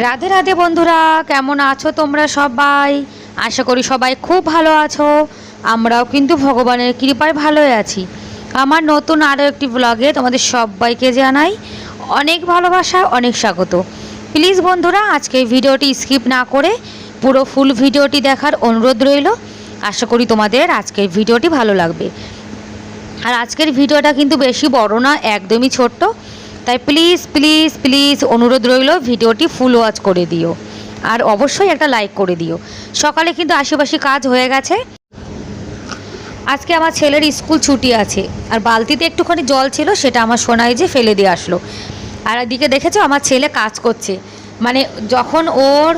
রাধে রাধে বন্ধুরা, কেমন আছো তোমরা সবাই? আশা করি সবাই খুব ভালো আছো। আমরাও কিন্তু ভগবানের কৃপায় ভালোই আছি। আমার নতুন আরও একটি ব্লগে তোমাদের সবাইকে জানাই অনেক ভালোবাসা, অনেক স্বাগত। প্লিজ বন্ধুরা, আজকে ভিডিওটি স্কিপ না করে পুরো ফুল ভিডিওটি দেখার অনুরোধ রইল। আশা করি তোমাদের আজকের ভিডিওটি ভালো লাগবে। আর আজকের ভিডিওটা কিন্তু বেশি বড় না, একদমই ছোট্ট, তাই প্লিজ প্লিজ প্লিজ অনুরোধ রইল ভিডিওটি ফুল ওয়াচ করে দিও। আর অবশ্যই একটা লাইক করে দিও। সকালে কিন্তু আশেপাশে কাজ হয়ে গেছে। আজকে আমার ছেলের স্কুল ছুটি আছে, আর বালতিতে একটুখানি জল ছিল, সেটা আমার সোনাই যে ফেলে দিয়ে আসলো। আর এদিকে দেখেছো আমার ছেলে কাজ করছে, মানে যখন ওর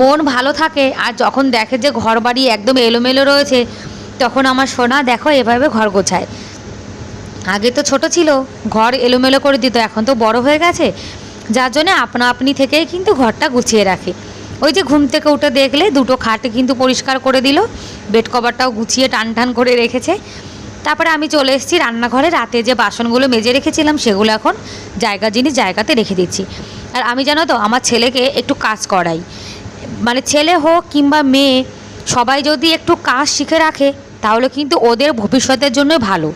মন ভালো থাকে আর যখন দেখে যে ঘর বাড়ি একদম এলোমেলো রয়েছে, তখন আমার সোনা দেখো এভাবে ঘর গোছায়। আগে তো ছোট ছিল, ঘর এলোমেলো করে দিত, এখন তো বড় হয়ে গেছে, যার জন্যে আপনা আপনি থেকেই কিন্তু ঘরটা গুছিয়ে রাখে। ওই যে ঘুম থেকে উঠে দেখলে দুটো খাট কিন্তু পরিষ্কার করে দিল, বেড কভারটাও গুছিয়ে টান টান করে রেখেছে। তারপরে আমি চলে এসেছি রান্নাঘরে। রাতে যে বাসনগুলো মেজে রেখেছিলাম সেগুলো এখন জিনিস জায়গাতে রেখে দিচ্ছি। আর আমি জানো তো আমার ছেলেকে একটু কাজ করাই, মানে ছেলে হোক কিংবা মেয়ে, সবাই যদি একটু কাজ শিখে রাখে তাহলে কিন্তু ওদের ভবিষ্যতের জন্যই ভালো।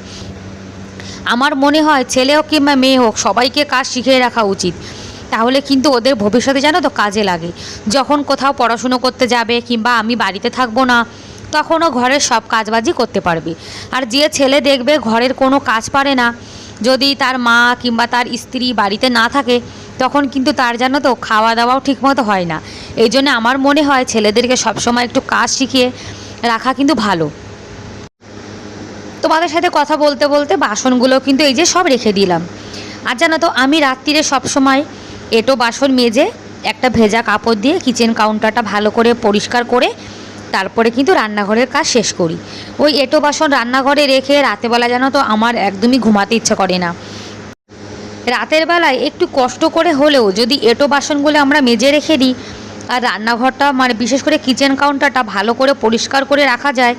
আমার মনে হয় ছেলে হোক কিংবা মেয়ে হোক সবাইকে কাজ শিখিয়ে রাখা উচিত, তাহলে কিন্তু ওদের ভবিষ্যতে জানো তো কাজে লাগে। যখন কোথাও পড়াশুনো করতে যাবে কিংবা আমি বাড়িতে থাকবো না, তখনও ঘরের সব কাজবাজি করতে পারবে। আর যে ছেলে দেখবে ঘরের কোনো কাজ পারে না, যদি তার মা কিংবা তার স্ত্রী বাড়িতে না থাকে, তখন কিন্তু তার জানো তো খাওয়া দাওয়াও ঠিকমতো হয় না। এই জন্য আমার মনে হয় ছেলেদেরকে সবসময় একটু কাজ শিখিয়ে রাখা কিন্তু ভালো। তোমাদের সাথে কথা বলতে বলতে বাসনগুলো কিন্তু এই যে সব রেখে দিলাম। আর জানো তো আমি রাত্রিরে সবসময় এঁটো বাসন মেজে একটা ভেজা কাপড় দিয়ে কিচেন কাউন্টারটা ভালো করে পরিষ্কার করে তারপরে কিন্তু রান্নাঘরের কাজ শেষ করি। ওই এঁটো বাসন রান্নাঘরে রেখে রাতেরবেলা জানো তো আমার একদমই ঘুমাতে ইচ্ছা করে না। রাতের বেলায় একটু কষ্ট করে হলেও যদি এঁটো বাসনগুলো আমরা মেজে রেখে দিই আর রান্নাঘরটা মানে বিশেষ করে কিচেন কাউন্টারটা ভালো করে পরিষ্কার করে রাখা যায়,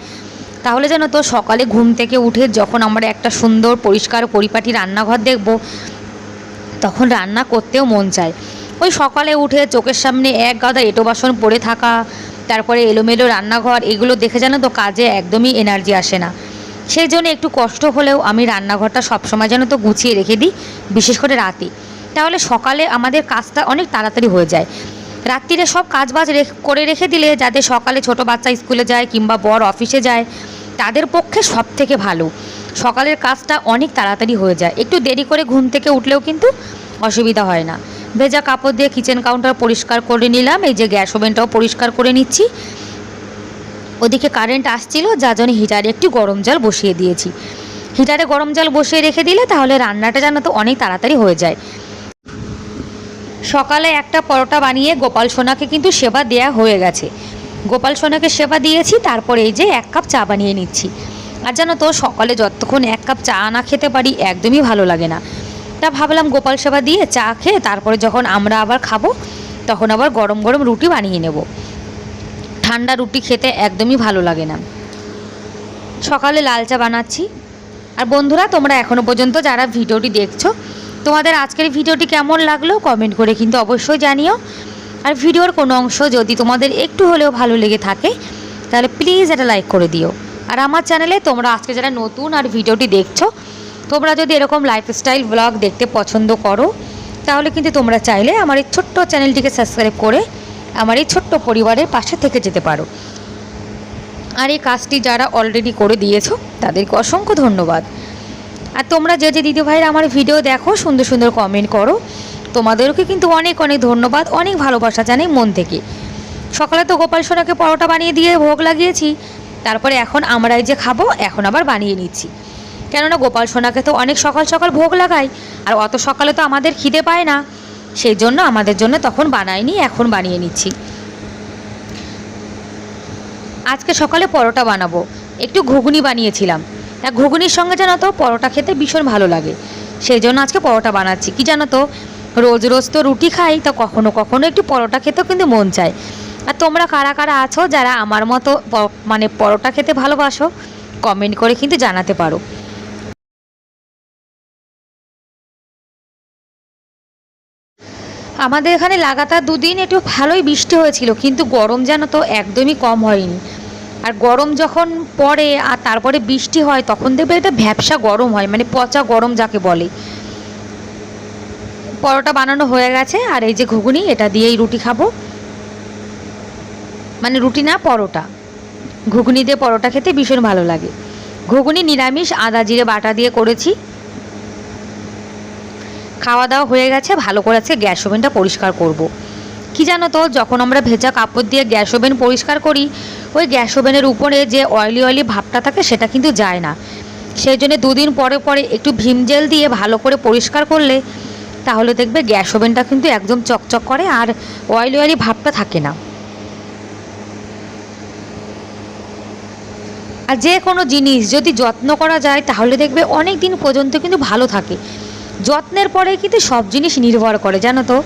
তাহলে যেন তো সকালে ঘুম থেকে উঠে যখন আমরা একটা সুন্দর পরিষ্কার পরিপাটি রান্নাঘর দেখব, তখন রান্না করতেও মন চায়। ওই সকালে উঠে চোখের সামনে এক গাদা এঁটো বাসন পড়ে থাকা, তারপরে এলোমেলো রান্নাঘর, এগুলো দেখে যেন তো কাজে একদমই এনার্জি আসে না। সেই জন্য একটু কষ্ট হলেও আমি রান্নাঘরটা সবসময় যেন তো গুছিয়ে রেখে দিই, বিশেষ করে রাতে। তাহলে সকালে আমাদের কাজটা অনেক তাড়াতাড়ি হয়ে যায়। রাত্রিরে সব কাজবাজ করে রেখে দিলে যাতে সকালে ছোট বাচ্চা স্কুলে যায় কিংবা বর অফিসে যায়, তাদের পক্ষে সব থেকে ভালো। সকালের কাজটা অনেক তাড়াতাড়ি হয়ে যায়, একটু দেরি করে ঘুম থেকে উঠলেও কিন্তু অসুবিধা হয় না। ভেজা কাপড় দিয়ে কিচেন কাউন্টার পরিষ্কার করে নিলাম, এই যে গ্যাস ওভেনটাও পরিষ্কার করে নিচ্ছি। ওদিকে কারেন্ট আসছিল, যার জন্য হিটারে একটু গরম জল বসিয়ে দিয়েছি। হিটারে গরম জল বসিয়ে রেখে দিলে তাহলে রান্নাটা জানো তো অনেক তাড়াতাড়ি হয়ে যায়। সকালে একটা পরোটা বানিয়ে গোপাল সোনাকে কিন্তু সেবা দেয়া হয়ে গেছে। গোপাল সোনাকে সেবা দিয়েছি, তারপরে এই যে 1 কাপ চা বানিয়ে নিচ্ছি। আর জানো তো সকালে যতক্ষণ 1 কাপ চা না খেতে পারি একদমই ভালো লাগে না। তা ভাবলাম গোপাল সেবা দিয়ে চা খেয়ে তারপরে যখন আমরা আবার খাবো তখন আবার গরম গরম রুটি বানিয়ে নেব। ঠান্ডা রুটি খেতে একদমই ভালো লাগে না। সকালে লাল চা বানাচ্ছি। আর বন্ধুরা, তোমরা এখনও পর্যন্ত যারা ভিডিওটি দেখছো, তোমাদের আজকের ভিডিওটি কেমন লাগলো কমেন্ট করে কিন্তু অবশ্যই জানিও। আর ভিডিওর কোনো অংশ যদি তোমাদের একটু হলেও ভালো লেগে থাকে তাহলে প্লিজ একটা লাইক করে দিও। আর আমার চ্যানেলে তোমরা আজকে যারা নতুন আর ভিডিওটি দেখছো, তোমরা যদি এরকম লাইফস্টাইল ব্লগ দেখতে পছন্দ করো, তাহলে কিন্তু তোমরা চাইলে আমার এই ছোট্ট চ্যানেলটিকে সাবস্ক্রাইব করে আমার এই ছোট্ট পরিবারের পাশে থেকে যেতে পারো। আর এই কাজটি যারা অলরেডি করে দিয়েছো তাদেরকে অসংখ্য ধন্যবাদ। আর তোমরা যে যে দিদিভাইরা আমার ভিডিও দেখো, সুন্দর সুন্দর কমেন্ট করো, তোমাদেরকে কিন্তু অনেক অনেক ধন্যবাদ, অনেক ভালোবাসা জানাই মন থেকে। সকালে তো গোপাল সোনাকে পরোটা বানিয়ে দিয়ে ভোগ লাগিয়েছি, তারপরে এখন আমরা এই যে খাবো, এখন আবার বানিয়ে নিচ্ছি। কেননা গোপাল সোনাকে তো অনেক সকাল সকাল ভোগ লাগাই, আর অত সকালে তো আমাদের খিদে পায় না, সেই জন্য আমাদের জন্য তখন বানাইনি, এখন বানিয়ে নিচ্ছি। আজকে সকালে পরোটা বানাবো, একটু ঘুগনি বানিয়েছিলাম। তা ঘুগনির সঙ্গে জানো তো পরোটা খেতে ভীষণ ভালো লাগে, সেই জন্য আজকে পরোটা বানাচ্ছি। কি জানো তো, রোজ রোজ তো রুটি খাই, তো কখনো কখনো একটু পরোটা খেতেও কিন্তু মন চায়। আর তোমরা কারা কারা আছো যারা আমার মতো মানে পরোটা খেতে ভালোবাসো, কমেন্ট করে কিন্তু জানাতে পারো। আমাদের এখানে লাগাতার 2 দিন একটু ভালোই বৃষ্টি হয়েছিল, কিন্তু গরম যেন তো একদমই কম হয়নি। আর গরম যখন পড়ে আর তারপরে বৃষ্টি হয় তখন দেখবে এটা ভ্যাপসা গরম হয়, মানে পচা গরম যাকে বলে। পরোটা বানানো হয়ে গেছে, আর এই যে ঘুগনি, এটা দিয়েই রুটি খাবো, মানে রুটি না পরোটা। ঘুগনি দিয়ে পরোটা খেতে ভীষণ ভালো লাগে। ঘুগনি নিরামিষ, আদা জিরে বাটা দিয়ে করেছি। খাওয়া দাওয়া হয়ে গেছে, ভালো করে আজকে গ্যাস ওভেনটা পরিষ্কার করব। কি জানো তো, যখন আমরা ভেজা কাপড় দিয়ে গ্যাস ওভেন পরিষ্কার করি, ওই গ্যাস ওভেনের উপরে যে অয়েলি অয়েলি ভাবটা থাকে সেটা কিন্তু যায় না। সেই জন্য 2 দিন পরে পরে একটু ভিম জেল দিয়ে ভালো করে পরিষ্কার করলে তাহলে দেখবে গ্যাস ওভেনটা কিন্তু একদম চকচক করে আর অয়েলি অয়েলি ভাবটা থাকে না। আর যে কোনো জিনিস যদি যত্ন করা যায় তাহলে দেখবে অনেক দিন পর্যন্ত কিন্তু ভালো থাকে। যত্নের পরে কিন্তু সব জিনিস নির্ভর করে, জানো তো।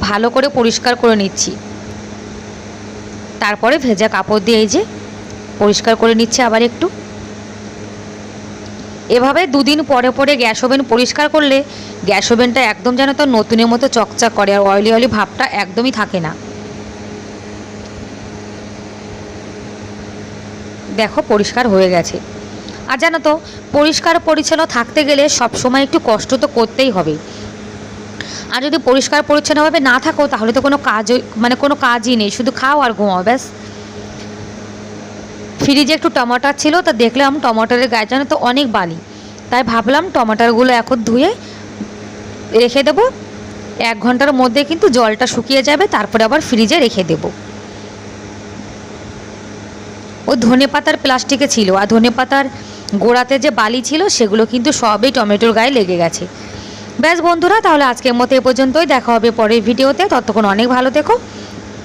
ভালো করে পরিষ্কার করে নিচ্ছি, তারপরে ভেজা কাপড় দিয়ে এই যে পরিষ্কার করে নিচ্ছে আবার একটু। এভাবে 2 দিন পরে পরে গ্যাস ওভেন পরিষ্কার করলে গ্যাস ওভেনটা একদম যেন তো নতুনের মতো চকচক করে, আর অয়েলি অয়েলি ভাবটা একদমই থাকে না। দেখো পরিষ্কার হয়ে গেছে। আর জানো তো, পরিষ্কার পরিচ্ছন্ন থাকতে গেলে সব সময় একটু কষ্ট তো করতেই হবে। আর যদি পরিষ্কার পরিচ্ছন্নভাবে না থাকো তাহলে তো কোনো কাজই নেই, শুধু খাও আর ঘুমাও, ব্যাস। ফ্রিজে একটু টমাটার ছিল, তা দেখলাম টমাটারের গায়ে জানো তো অনেক বালি, তাই ভাবলাম টমাটারগুলো এখন ধুয়ে রেখে দেবো। 1 ঘন্টার মধ্যে কিন্তু জলটা শুকিয়ে যাবে, তারপরে আবার ফ্রিজে রেখে দেবো। ও ধনেপাতার প্লাস্টিকে ছিল, আর ধনেপাতার গোড়াতে যে বালি ছিল সেগুলো কিন্তু সবই টমেটোর গায়ে লেগে গেছে। ব্যাস বন্ধুরা, তাহলে আজকের মতো এ পর্যন্তই। দেখা হবে পরের ভিডিওতে, ততক্ষণ অনেক ভালো থেকো,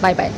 বাই বাই।